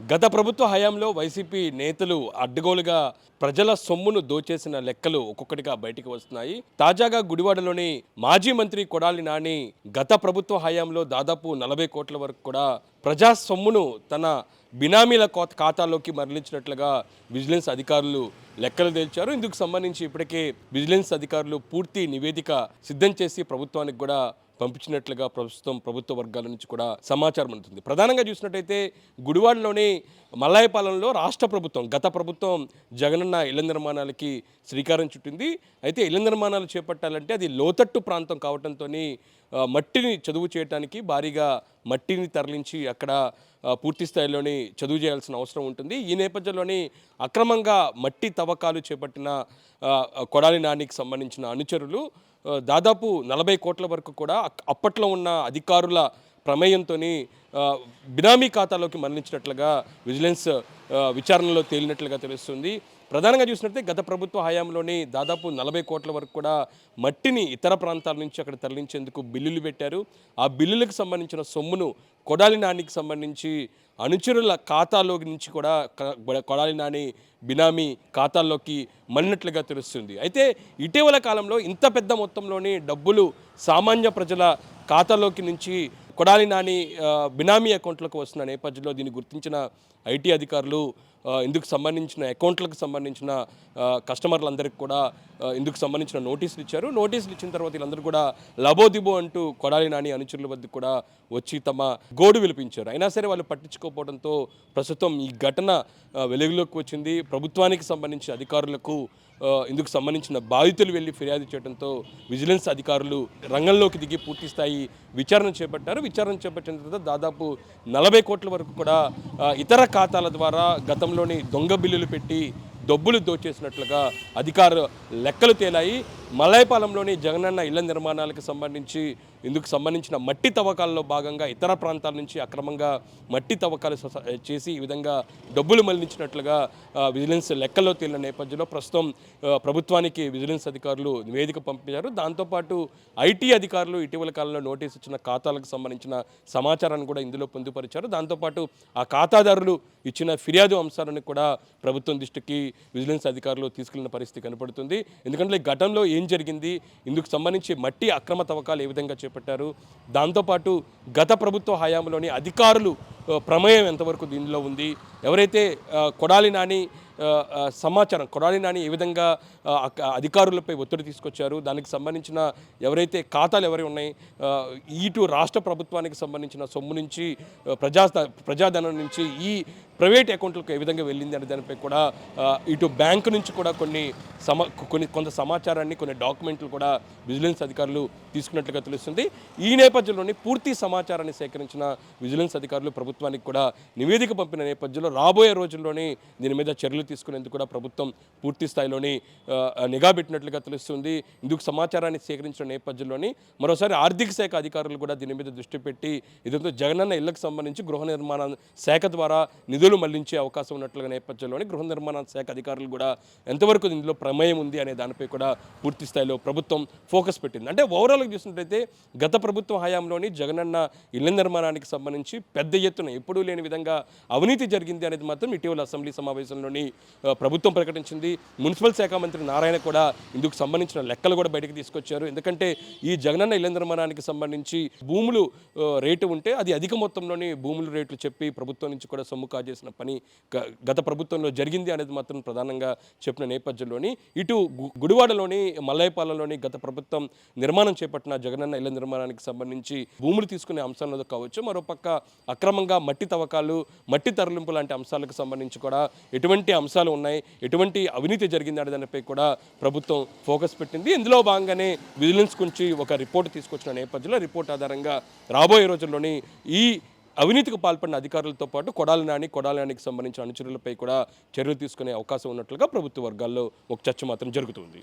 గత ప్రభుత్వ హయాంలో వైసీపీ నేతలు అడ్డగోలుగా ప్రజల సొమ్మును దోచేసిన లెక్కలు ఒక్కొక్కటిగా బయటికి వస్తున్నాయి. తాజాగా గుడివాడలోని మాజీ మంత్రి కొడాలి నాని గత ప్రభుత్వ హయాంలో దాదాపు 40 కోట్ల వరకు కూడా ప్రజా సొమ్మును తన బినామీల ఖాతాలోకి మరలించినట్లుగా విజిలెన్స్ అధికారులు లెక్కలు తేల్చారు. ఇందుకు సంబంధించి ఇప్పటికే విజిలెన్స్ అధికారులు పూర్తి నివేదిక సిద్ధం చేసి ప్రభుత్వానికి కూడా పంపించినట్లుగా ప్రభుత్వ వర్గాల నుంచి కూడా సమాచారం ఉంటుంది. ప్రధానంగా చూసినట్టయితే గుడివాడలోని మల్లాయపాలెంలో రాష్ట్ర ప్రభుత్వం గత ప్రభుత్వం జగనన్న ఇళ్ల నిర్మాణాలకి శ్రీకారం చుట్టింది. అయితే ఇళ్ల నిర్మాణాలు చేపట్టాలంటే అది లోతట్టు ప్రాంతం కావడంతో మట్టిని చదువు చేయడానికి భారీగా మట్టిని తరలించి అక్కడ పూర్తి స్థాయిలోని చదువు చేయాల్సిన అవసరం ఉంటుంది. ఈ నేపథ్యంలోని అక్రమంగా మట్టి తవ్వకాలు చేపట్టిన కొడాలి నానికి సంబంధించిన అనుచరులు దాదాపు 40 కోట్ల వరకు కూడా అప్పట్లో ఉన్న అధికారుల ప్రమేయంతో బినామీ ఖాతాలోకి మరణించినట్లుగా విజిలెన్స్ విచారణలో తేలినట్లుగా తెలుస్తుంది. ప్రధానంగా చూసినట్లయితే గత ప్రభుత్వ హయాంలోని దాదాపు 40 కోట్ల వరకు కూడా మట్టిని ఇతర ప్రాంతాల నుంచి అక్కడ తరలించేందుకు బిల్లులు పెట్టారు. ఆ బిల్లులకు సంబంధించిన సొమ్మును కొడాలి నానికి సంబంధించి అనుచరుల ఖాతాలో నుంచి కూడా కొడాలి నాని బినామీ ఖాతాల్లోకి మళ్ళినట్లుగా తెలుస్తుంది. అయితే ఇటీవల కాలంలో ఇంత పెద్ద మొత్తంలోని డబ్బులు సామాన్య ప్రజల ఖాతాలోకి నుంచి కొడాలి నాని బినామీ అకౌంట్లకు వస్తున్న నేపథ్యంలో దీన్ని గుర్తించిన ఐటీ అధికారులు ఇందుకు సంబంధించిన అకౌంట్లకు సంబంధించిన కస్టమర్లందరికీ కూడా ఇందుకు సంబంధించిన నోటీసులు ఇచ్చారు. నోటీసులు ఇచ్చిన తర్వాత వీళ్ళందరూ కూడా లబోదిబో అంటూ కొడాలి నాని అనుచరుల వద్దకు కూడా వచ్చి తమ గోడు విలిపించారు. అయినా సరే వాళ్ళు పట్టించుకోకపోవడంతో ప్రస్తుతం ఈ ఘటన వెలుగులోకి వచ్చింది. ప్రభుత్వానికి సంబంధించిన అధికారులకు ఇందుకు సంబంధించిన బాధితులు వెళ్ళి ఫిర్యాదు చేయడంతో విజిలెన్స్ అధికారులు రంగంలోకి దిగి పూర్తి స్థాయి విచారణ చేపట్టారు. విచారణ చేపట్టిన తర్వాత దాదాపు 40 కోట్ల వరకు కూడా ఇతర ఖాతాల ద్వారా గతంలోని దొంగ బిల్లులు పెట్టి డబ్బులు దోచేసినట్లుగా అధికార లెక్కలు తేలాయి. మలైపాలెంలోని జగనన్న ఇళ్ల నిర్మాణాలకు సంబంధించి ఇందుకు సంబంధించిన మట్టి తవ్వకాల్లో భాగంగా ఇతర ప్రాంతాల నుంచి అక్రమంగా మట్టి తవ్వకాలు చేసి ఈ విధంగా డబ్బులు మళ్లించినట్లుగా విజిలెన్స్ లెక్కల్లో తేలిన నేపథ్యంలో ప్రస్తుతం ప్రభుత్వానికి విజిలెన్స్ అధికారులు నివేదిక పంపించారు. దాంతోపాటు ఐటీ అధికారులు ఇటీవల కాలంలో నోటీసు ఇచ్చిన ఖాతాలకు సంబంధించిన సమాచారాన్ని కూడా ఇందులో పొందుపరిచారు. దాంతోపాటు ఆ ఖాతాదారులు ఇచ్చిన ఫిర్యాదు అంశాలను కూడా ప్రభుత్వం దృష్టికి విజిలెన్స్ అధికారులు తీసుకెళ్లిన పరిస్థితి కనపడుతుంది. ఎందుకంటే గతంలో ఏం జరిగింది, ఇందుకు సంబంధించి మట్టి అక్రమ తవ్వకాలు ఏ విధంగా చేపట్టారు, దాంతోపాటు గత ప్రభుత్వ హయాంలోని అధికారులు ప్రమేయం ఎంతవరకు దీనిలో ఉంది, ఎవరైతే కొడాలి నాని కొడాలి నాని ఏ విధంగా అధికారులపై ఒత్తిడి తీసుకొచ్చారు, దానికి సంబంధించిన ఎవరైతే ఖాతాలు ఎవరి ఉన్నాయి, ఇటు రాష్ట్ర ప్రభుత్వానికి సంబంధించిన సొమ్ము నుంచి ప్రజాధనం నుంచి ఈ ప్రైవేట్ అకౌంట్లకు ఏ విధంగా వెళ్ళింది అనే దానిపై కూడా ఇటు బ్యాంకు నుంచి కూడా కొంత సమాచారాన్ని కొన్ని డాక్యుమెంట్లు కూడా విజిలెన్స్ అధికారులు తీసుకున్నట్లుగా తెలుస్తుంది. ఈ నేపథ్యంలోని పూర్తి సమాచారాన్ని సేకరించిన విజిలెన్స్ అధికారులు ప్రభుత్వానికి కూడా నివేదిక పంపిన నేపథ్యంలో రాబోయే రోజుల్లోనే దీని మీద చర్యలు తీసుకునేందుకు కూడా ప్రభుత్వం పూర్తి స్థాయిలోని నిఘా పెట్టినట్లుగా తెలుస్తుంది. ఇందుకు సమాచారాన్ని సేకరించిన నేపథ్యంలోని మరోసారి ఆర్థిక శాఖ అధికారులు కూడా దీని మీద దృష్టి పెట్టి ఇదంతా జగనన్న ఇళ్లకు సంబంధించి గృహ నిర్మాణ శాఖ ద్వారా నిధులు మళ్లించే అవకాశం ఉన్నట్లుగా నేపథ్యంలోని గృహ నిర్మాణ శాఖ అధికారులు కూడా ఎంతవరకు ఇందులో ప్రమేయం ఉంది అనే దానిపై కూడా పూర్తి స్థాయిలో ప్రభుత్వం ఫోకస్ పెట్టింది. అంటే ఓవరాల్గా చూసినట్లయితే గత ప్రభుత్వ హయాంలోని జగనన్న ఇళ్ల నిర్మాణానికి సంబంధించి పెద్ద ఎత్తున ఎప్పుడూ లేని విధంగా అవినీతి జరిగింది అనేది మాత్రం ఇటీవల అసెంబ్లీ సమావేశంలోని ప్రభుత్వం ప్రకటించింది. మున్సిపల్ శాఖ మంత్రి నారాయణ కూడా ఇందుకు సంబంధించిన లెక్కలు కూడా బయటకు తీసుకొచ్చారు. ఎందుకంటే ఈ జగనన్న ఇళ్ల నిర్మాణానికి సంబంధించి భూములు రేటు ఉంటే అది అధిక మొత్తంలోని భూముల రేట్లు చెప్పి ప్రభుత్వం నుంచి కూడా సొమ్ము కాజేసిన పని గత ప్రభుత్వంలో జరిగింది అనేది మాత్రం ప్రధానంగా చెప్పిన నేపథ్యంలోని ఇటు గుడివాడలోని మల్లయ్యపాలెంలోని గత ప్రభుత్వం నిర్మాణం చేపట్టిన జగనన్న ఇళ్ల నిర్మాణానికి సంబంధించి భూములు తీసుకునే అంశాలలో కావచ్చు, మరోపక్క అక్రమంగా మట్టి తవ్వకాలు మట్టి తరలింపు లాంటి అంశాలకు సంబంధించి కూడా ఎటువంటి అంశాలు ఉన్నాయి, ఎటువంటి అవినీతి జరిగింది అనే దానిపై కూడా ప్రభుత్వం ఫోకస్ పెట్టింది. ఇందులో భాగంగానే విజిలెన్స్ గురించి ఒక రిపోర్ట్ తీసుకొచ్చిన నేపథ్యంలో రిపోర్ట్ ఆధారంగా రాబోయే రోజుల్లోని ఈ అవినీతికి పాల్పడిన అధికారులతో పాటు కొడాలి నానికి సంబంధించిన అనుచరులపై కూడా చర్యలు తీసుకునే అవకాశం ఉన్నట్లుగా ప్రభుత్వ వర్గాల్లో ఒక చర్చ మాత్రం జరుగుతుంది.